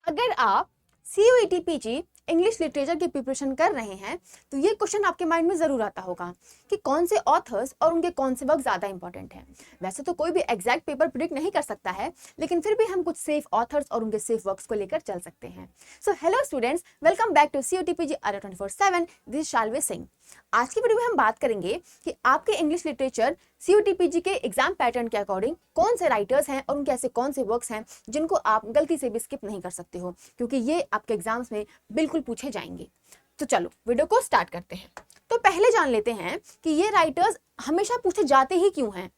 अगर आप CUET PG English literature की प्रिपरेशन कर रहे हैं तो ये क्वेश्चन आपके माइंड में जरूर आता होगा कि कौन से ऑथर्स और उनके कौन से वर्क ज्यादा इंपॉर्टेंट हैं। वैसे तो कोई भी एग्जैक्ट पेपर प्रिडिक्ट नहीं कर सकता है, लेकिन फिर भी हम कुछ सेफ ऑथर्स और उनके सेफ वर्क्स को लेकर चल सकते हैं। So hello students, welcome back to CUET PG ARA 24/7। This is Shalvi Singh. आज की वीडियो में हम बात करेंगे कि आपके इंग्लिश लिटरेचर CUET PG के एग्जाम पैटर्न के अकॉर्डिंग कौन से राइटर्स हैं और उनके ऐसे कौन से वर्क्स हैं जिनको आप गलती से भी स्किप नहीं कर सकते हो, क्योंकि ये आपके एग्जाम्स में बिल्कुल पूछे जाएंगे। तो चलो वीडियो को स्टार्ट करते हैं। तो पहले जान लेते हैं कि ये राइटर्स हमेशा पूछे जाते ही क्यों हैं।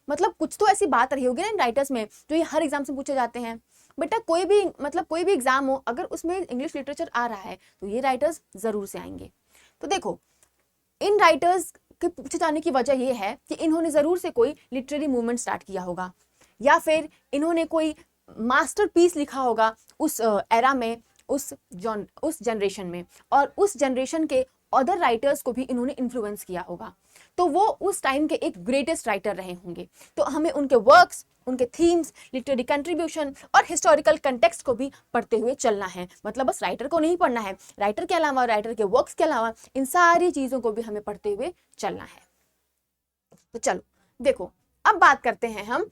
मतलब कुछ तो ऐसी बात रही होगी ना इन राइटर्स में जो ये हर एग्जाम से पूछे जाते हैं। बेटा कोई भी एग्जाम हो, अगर उसमें इंग्लिश लिटरेचर आ रहा है तो ये राइटर्स जरूर से आएंगे। तो देखो, इन राइटर्स के पूछे जाने की वजह यह है कि इन्होंने जरूर से कोई लिटरेरी मूवमेंट स्टार्ट किया होगा, या फिर इन्होंने कोई मास्टरपीस लिखा होगा उस एरा में, उस जनरेशन में, और उस जनरेशन के अदर राइटर्स को भी इन्होंने इन्फ्लुएंस किया होगा। तो वो उस टाइम के एक ग्रेटेस्ट राइटर रहे होंगे। तो हमें उनके वर्क्स, उनके थीम्स, लिटरेरी कंट्रीब्यूशन और हिस्टोरिकल कंटेक्स्ट को भी पढ़ते हुए चलना है। मतलब बस राइटर को नहीं पढ़ना है, राइटर के अलावा, राइटर के वर्क्स के अलावा इन सारी चीजों को भी हमें पढ़ते हुए चलना है। तो चलो देखो, अब बात करते हैं हम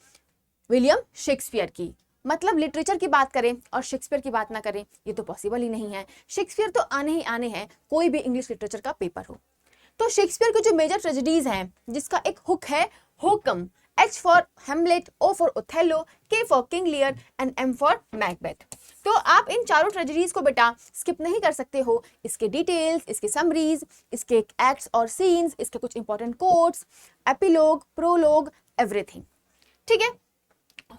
विलियम शेक्सपियर की। मतलब लिटरेचर की बात करें और शेक्सपियर की बात ना करें, ये तो पॉसिबल ही नहीं है। शेक्सपियर तो आने ही आने हैं, कोई भी इंग्लिश लिटरेचर का पेपर हो। तो शेक्सपियर के जो मेजर ट्रेजेडीज हैं, जिसका एक हुक है होकम, H for Hamlet, O for Othello, K for King Lear and M for Macbeth. तो आप इन चारों ट्रेजेडीज को बेटा स्किप नहीं कर सकते हो। इसके डिटेल्स, इसके समरीज, इसके एक्ट्स और सीन्स, इसके कुछ important quotes, epilogue, prologue, everything. ठीक है।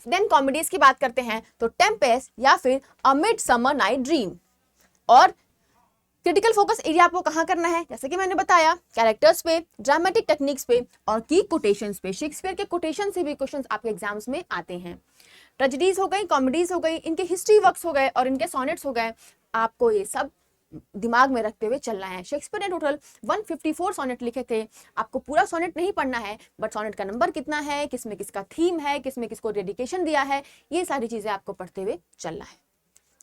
देन कॉमेडीज की बात करते हैं तो टेम्पेस्ट या फिर अ मिडसमर नाइट ड्रीम। और क्रिटिकल फोकस एरिया आपको कहां करना है, जैसे कि मैंने बताया, कैरेक्टर्स पे, ड्रामेटिक टेक्निक्स पे और की कोटेशंस पे। शेक्सपियर के कोटेशन से भी क्वेश्चंस आपके एग्जाम्स में आते हैं। ट्रेजेडीज हो गई, कॉमेडीज हो गई, इनके हिस्ट्री वर्क्स हो गए और इनके सोनेट्स हो गए। आपको ये सब दिमाग में रखते हुए चलना है। शेक्सपियर ने टोटल 154 सोनेट लिखे थे। आपको पूरा सोनेट नहीं पढ़ना है, बट सोनेट का नंबर कितना है, किसमें किसका थीम है, किसमें किसको डेडिकेशन दिया है, ये सारी चीजें आपको पढ़ते हुए चलना है।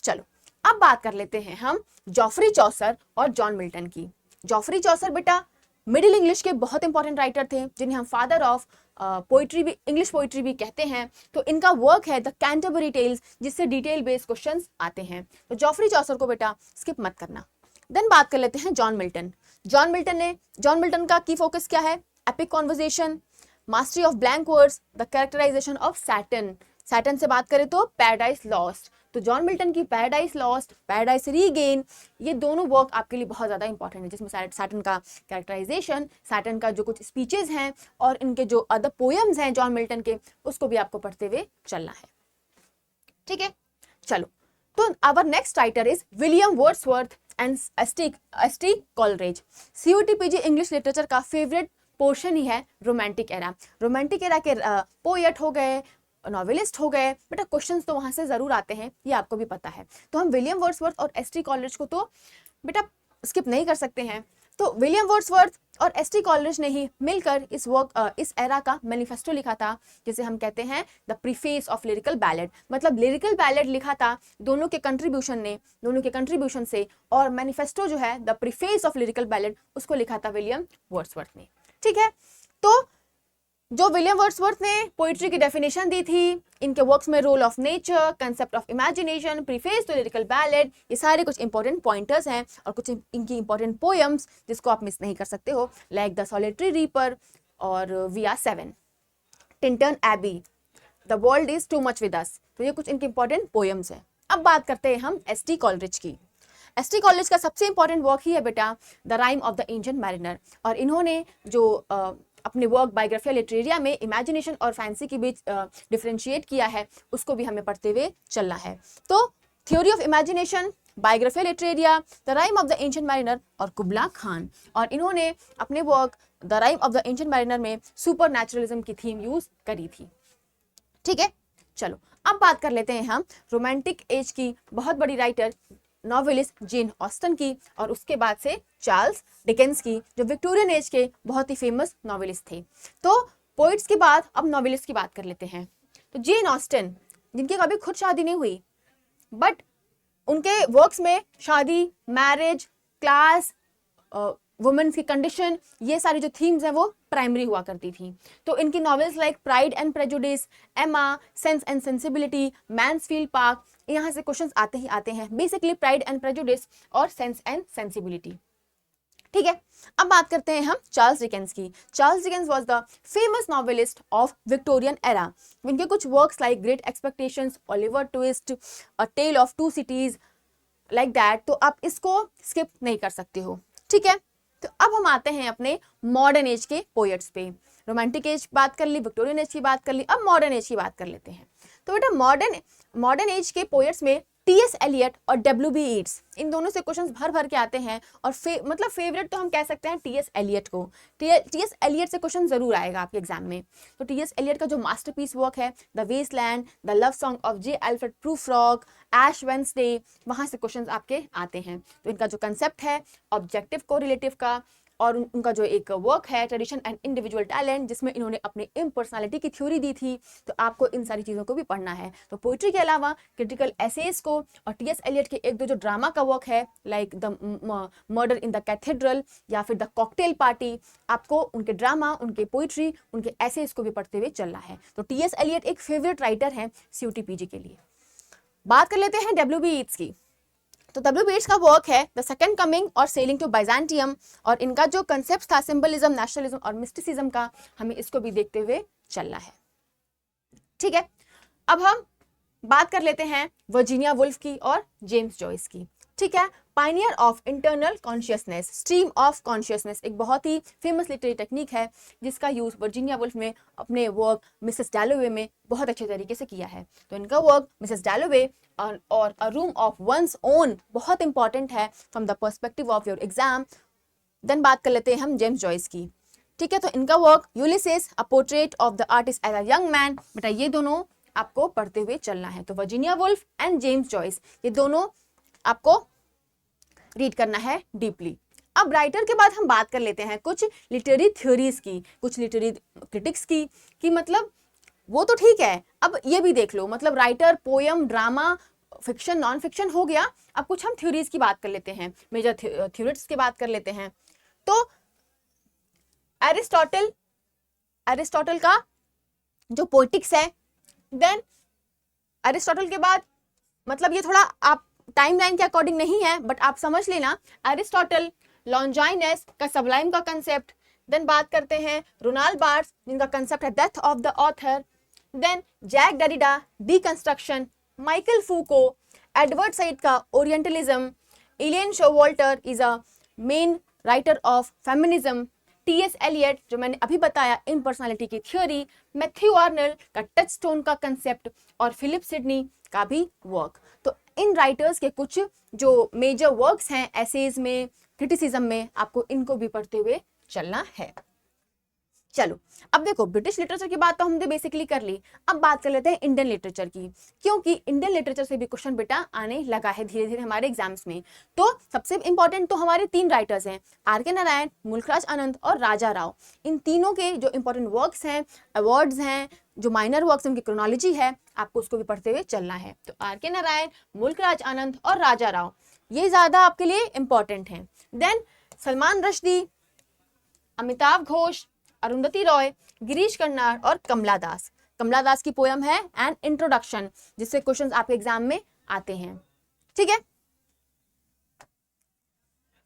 चलो अब बात कर लेते हैं हम जॉफ्री चौसर और जॉन मिल्टन की। जॉफ्री चौसर बेटा मिडिल इंग्लिश के बहुत इंपॉर्टेंट राइटर थे, जिन्हें हम फादर ऑफ पोइट्री भी, इंग्लिश पोइट्री भी कहते हैं। तो इनका वर्क है द कैंटरबरी टेल्स, जिससे डिटेल बेस्ड क्वेश्चंस आते हैं। तो जॉफ्री चौसर को बेटा स्किप मत करना। देन बात कर लेते हैं जॉन मिल्टन। जॉन मिल्टन का की फोकस क्या है? Epic conversation, mastery of blank words, the characterization of Saturn. Saturn से बात करें तो पैराडाइज लॉस्ट। तो जॉन मिल्टन की पैराडाइज लॉस्ट, पैराडाइज रीगेन, ये दोनों वर्क आपके लिए बहुत ज्यादा इंपॉर्टेंट है, जिसमें सैटर्न का कैरेक्टराइजेशन, सैटर्न का जो कुछ स्पीचेस हैं और इनके जो अदर पोएम्स हैं जॉन मिल्टन के, उसको भी आपको पढ़ते हुए चलना है। ठीक है, चलो। तो our next writer is William Wordsworth and ST Coleridge. CUET PG English literature का फेवरेट पोर्शन ही है रोमांटिक एरा। रोमांटिक एरा के पोएट हो गए, नॉवेलिस्ट हो गए, बेटा क्वेश्चंस तो वहां से जरूर आते हैं, ये आपको भी पता है। तो हम विलियम वर्ड्सवर्थ और एसटी कॉलरेज को तो बेटा स्किप नहीं कर सकते हैं। तो विलियम वर्ड्सवर्थ और एसटी कॉलरेज ने ही मिलकर इस एरा का मैनिफेस्टो लिखा था, जिसे हम कहते हैं the preface of lyrical ballad. मतलब लिरिकल बैलेड लिखा था दोनों के कंट्रीब्यूशन से, और मैनिफेस्टो जो है the preface of lyrical ballad, उसको लिखा था विलियम वर्ड्सवर्थ ने। ठीक है। तो जो विलियम वर्ड्सवर्थ ने पोइट्री की डेफिनेशन दी थी, इनके वर्क्स में role of nature, concept of imagination, preface to lyrical ballad, ये सारे कुछ इंपॉर्टेंट पॉइंटर्स हैं और कुछ इनकी इंपॉर्टेंट पोएम्स जिसको आप मिस नहीं कर सकते हो, लाइक द सॉलिटरी रीपर और we are 7, Tintern Abbey, the world is too much with us. तो ये कुछ इनके इंपॉर्टेंट पोएम्स हैं। अब बात करते हैं हम एसटी कॉलरेज की। एसटी कॉलरेज का सबसे इंपॉर्टेंट वर्क ही है बेटा the rhyme of the ancient mariner. और इन्होंने जो अपने वर्क बायोग्राफिया लिटरेरिया में इमेजिनेशन और फैंसी के बीच डिफरेंशिएट किया है, उसको भी हमें पढ़ते हुए चलना है। तो theory of imagination, Biographia Literaria, the rhyme of the ancient mariner और कुबला खान। और इन्होंने अपने work the rhyme of the ancient mariner में सुपर नेचुरलिज्म की थीम यूज करी थी। ठीक है, चलो अब बात कर लेते हैं हम रोमांटिक एज की बहुत बड़ी राइटर, नॉवेलिस्ट जेन ऑस्टन की, और उसके बाद से चार्ल्स डिकेंस की, जो विक्टोरियन एज के बहुत ही फेमस नॉवेलिस्ट थे। तो पोइट्स के बाद अब नॉवेलिस्ट की बात कर लेते हैं। तो जेन ऑस्टन, जिनकी कभी खुद शादी नहीं हुई, बट उनके वर्क्स में शादी, मैरिज, क्लास, वुमेन्स की कंडीशन, ये सारी जो थीम्स हैं वो प्राइमरी हुआ करती थी। तो इनकी novels like Pride and Prejudice, Emma, Sense and Sensibility, Mansfield Park, यहाँ से क्वेश्चंस आते ही आते हैं। बेसिकली प्राइड एंड प्रेजुडिस और सेंस एंड सेंसिबिलिटी। ठीक है, अब बात करते हैं हम चार्ल्स डिकेंस की। Charles Dickens was the famous novelist of Victorian era. इनके कुछ works like Great Expectations, Oliver Twist, A Tale of Two Cities, like that, तो आप इसको स्किप नहीं कर सकते हो। ठीक है, तो अब हम आते हैं अपने मॉडर्न एज के पोएट्स पे। रोमांटिक एज बात कर ली, विक्टोरियन एज की बात कर ली, अब मॉडर्न एज की बात कर लेते हैं। तो बेटा मॉडर्न एज के पोएट्स में टी.एस. एलियट और डब्ल्यू.बी. ईट्स, इन दोनों से क्वेश्चंस भर भर के आते हैं। और मतलब फेवरेट तो हम कह सकते हैं टी.एस. एलियट को। टी.एस. एलियट से क्वेश्चन जरूर आएगा आपके एग्जाम में। तो टी.एस. एलियट का जो मास्टरपीस वर्क है The Waste Land, The Love Song of J. Alfred Prufrock, Ash Wednesday, वहां से क्वेश्चंस आपके आते हैं। तो इनका जो कंसेप्ट है ऑब्जेक्टिव को रिलेटिव का, और उनका जो एक वर्क है ट्रेडिशन एंड इंडिविजुअल टैलेंट, जिसमें इन्होंने अपने इम्पर्सनैलिटी की थ्योरी दी थी। तो आपको इन सारी चीज़ों को भी पढ़ना है। तो पोइट्री के अलावा क्रिटिकल एसेज को, और टी.एस. एलियट के एक दो जो ड्रामा का वर्क है like the murder in the cathedral या फिर द कॉकटेल पार्टी, आपको उनके ड्रामा, उनके पोइट्री, उनके एसेज को भी पढ़ते हुए चलना है। तो टी.एस. एलियट एक फेवरेट राइटर है CUT/PG के लिए। बात कर लेते हैं डब्ल्यू.बी. ईट्स की। तो डब्ल्यू.बी. ईट्स का वर्क है द सेकंड कमिंग और सेलिंग टू बाइजेंटियम, और इनका जो कंसेप्ट था सिंबलिज्म, नेशनलिज्म और मिस्टिसिज्म का, हमें इसको भी देखते हुए चलना है। ठीक है, अब हम बात कर लेते हैं वर्जीनिया वुल्फ की और जेम्स जॉयस की। ठीक है, Pioneer of internal consciousness, stream of consciousness, एक बहुत ही फेमस लिटरेरी टेक्निक है जिसका यूज वर्जीनिया वुल्फ ने अपने वर्क मिसेस डैलोवे में बहुत अच्छे तरीके से किया है। तो इनका वर्क मिसेस डैलोवे और a room of one's own बहुत इंपॉर्टेंट है from the perspective of your exam. Then बात कर लेते हैं हम जेम्स जॉयस की। ठीक है, तो इनका work Ulysses, a portrait of the artist as a young man, बेटा ये दोनों आपको पढ़ते हुए चलना है। तो Virginia Woolf and James Joyce, ये दोनों आपको रीड करना है डीपली। अब राइटर के बाद हम बात कर लेते हैं कुछ लिटरेरी थ्योरीज की, कुछ लिटरेरी क्रिटिक्स की, कि मतलब वो तो ठीक है, अब ये भी देख लो, मतलब writer, poem, drama, fiction, non fiction हो गया। अब कुछ हम थ्योरीज की बात कर लेते हैं, मेजर थ्योरिस्ट की बात कर लेते हैं। तो एरिस्टोटल का जो पोएटिक्स है, देन एरिस्टोटल के बाद, मतलब ये थोड़ा आप टाइमलाइन के अकॉर्डिंग नहीं है बट आप समझ लेना, एरिस्टोटल, लॉन्जाइनस का सबलाइम का कंसेप्ट, देन बात करते हैं रोनाल्ड बार्थ्स जिनका कंसेप्ट है death of the author, then Jacques Derrida, deconstruction, Michel Foucault, Edward Said का orientalism, Elaine Showalter is a main writer of feminism, T S. Eliot जो मैंने अभी बताया इन पर्सनालिटी की थ्योरी, मैथ्यू आर्नल्ड का टचस्टोन का कंसेप्ट, और फिलिप सिडनी का भी वर्क। तो इन राइटर्स के कुछ जो मेजर वर्क्स हैं एसेज में, क्रिटिसिज्म में, आपको इनको भी पढ़ते हुए चलना है। चलो, अब देखो ब्रिटिश लिटरेचर की बात तो हमने बेसिकली कर ली। अब बात कर लेते हैं इंडियन लिटरेचर की, क्योंकि इंडियन लिटरेचर से भी क्वेश्चन बेटा आने लगा है धीरे धीरे हमारे एग्जाम्स में। तो सबसे इंपॉर्टेंट तो हमारे 3 राइटर्स हैं, आर.के. नारायण, मुल्खराज आनंद और राजा राव। इन तीनों के जो इंपॉर्टेंट वर्क्स हैं, अवार्ड्स हैं, जो माइनर वर्क्स उनकी क्रोनोलॉजी है, आपको उसको भी पढ़ते हुए चलना है। तो आर.के. नारायण, मुल्खराज आनंद और राजा राव, ये ज्यादा आपके लिए इंपॉर्टेंट हैं। देन सलमान रश्दी, अमिताभ घोष, अरुंधति रॉय, गिरीश कर्नाड और कमला दास। कमला दास की पोयम है एन इंट्रोडक्शन, जिससे क्वेश्चंस आपके एग्जाम में आते हैं। ठीक है,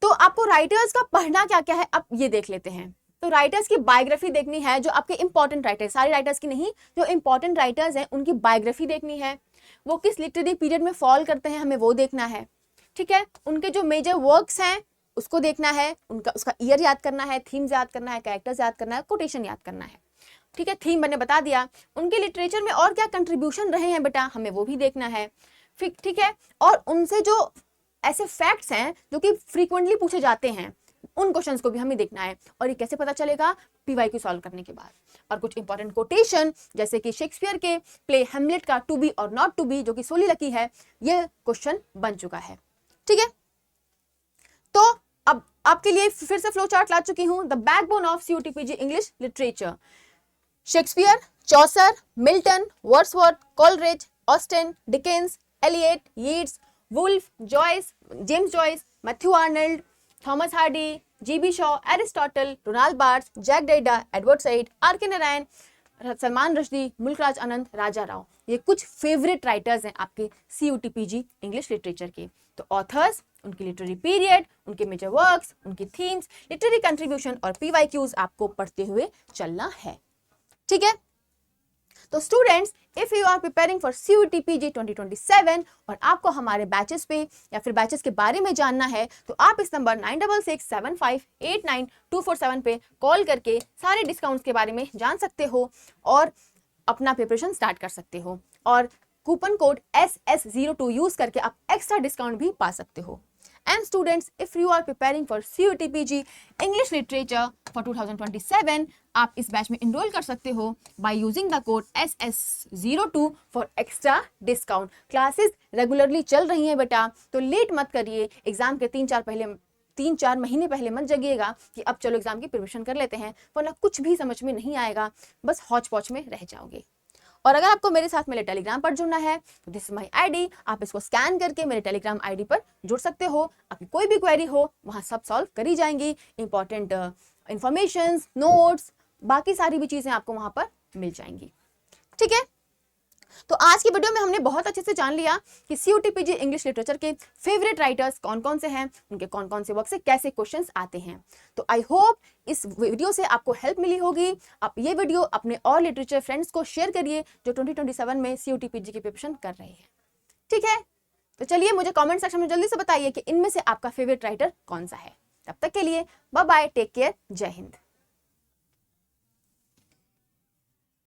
तो आपको राइटर्स का पढ़ना क्या क्या है अब ये देख लेते हैं। तो राइटर्स की बायोग्राफी देखनी है, जो आपके इंपॉर्टेंट राइटर्स, सारे राइटर्स की नहीं, जो इंपॉर्टेंट राइटर्स हैं उनकी बायोग्राफी देखनी है, वो किस लिटरेरी पीरियड में फॉल करते हैं हमें वो देखना है। ठीक है, उनके जो मेजर वर्क्स हैं उसको देखना है, उसका ईयर याद करना है, थीम्स याद करना है, कैरेक्टर्स याद करना है, कोटेशन याद करना है। ठीक है, थीम मैंने बता दिया, उनके लिटरेचर में और क्या कंट्रीब्यूशन रहे हैं बेटा, हमें वो भी देखना है। ठीक है, और उनसे जो ऐसे फैक्ट्स हैं जो कि फ्रीक्वेंटली पूछे जाते हैं, उन क्वेश्चंस को भी हमें देखना है। और ये कैसे पता चलेगा, PYQ सॉल्व करने के बाद। और कुछ इंपॉर्टेंट कोटेशन, जैसे कि शेक्सपियर के प्ले हेमलेट का टू बी और नॉट टू बी, जो कि सोली लकी है, ये क्वेश्चन बन चुका है। ठीक है, तो अब आपके लिए फिर से फ्लो चार्ट ला चुकी हूं। The backbone of CUT/PG English literature, Shakespeare, Chaucer, Milton, Wordsworth, Coleridge, Austen, Dickens, Eliot, Yeats, Woolf, Joyce, James Joyce, Matthew Arnold, Thomas Hardy, GB Shaw, Aristotle, Roland Barthes, Jacques Derrida, Edward Said, R K Narayan, Salman Rushdie, Mulk Raj आनंद, राजा राव, ये कुछ favourite writers हैं आपके CUT-PG English literature के। तो authors, उनकी literary period, उनके major works, उनकी themes, literary contribution और PYQs आपको पढ़ते हुए चलना है। ठीक है, तो students, if you are preparing for CUT-PG 2027 और आपको हमारे बैचेस पे या फिर बैचेस के बारे में जानना है, तो आप इस नंबर 9667589247 पे कॉल करके सारे डिस्काउंट्स के बारे में जान सकते हो और अपना प्रिपरेशन स्टार्ट कर सकते हो। और कूपन कोड SS02 यूज करके आप एक्स्ट्रा डिस्काउंट भी पा सकते हो। And students, if you are preparing for CUT-PG English Literature for 2027, आप इस बैच में इनरोल कर सकते हो by using the code SS02 for extra discount। Classes regularly चल रही हैं बेटा, तो लेट मत करिए। एग्जाम के 3-4 महीने पहले मत जगिएगा कि अब चलो एग्जाम की प्रिपरेशन कर लेते हैं, वरना कुछ भी समझ में नहीं आएगा, बस हौच पौच में रह जाओगे। और अगर आपको मेरे साथ मेरे टेलीग्राम पर जुड़ना है तो दिस इज माई ID, आप इसको स्कैन करके मेरे टेलीग्राम ID पर जुड़ सकते हो। आपकी कोई भी क्वेरी हो वहाँ सब सॉल्व करी जाएंगी। इंपॉर्टेंट इंफॉर्मेशन, नोट्स, बाकी सारी भी चीज़ें आपको वहाँ पर मिल जाएंगी। ठीक है, तो आज की वीडियो में हमने बहुत अच्छे से जान लिया कि CUT-PG इंग्लिश लिटरेचर के फेवरेट राइटर्स कौन कौन से हैं, उनके कौन कौन से वर्क से कैसे क्वेश्चंस आते हैं। तो आई होप इस वीडियो से आपको हेल्प मिली होगी। आप ये वीडियो अपने और लिटरेचर फ्रेंड्स को शेयर करिए जो 2027 में CUT-PG की प्रिपरेशन कर रहे हैं। ठीक है, तो चलिए मुझे कॉमेंट सेक्शन में जल्दी से बताइए कि इनमें से आपका फेवरेट राइटर कौन सा है। तब तक के लिए बाय बाय, टेक केयर, जय हिंद।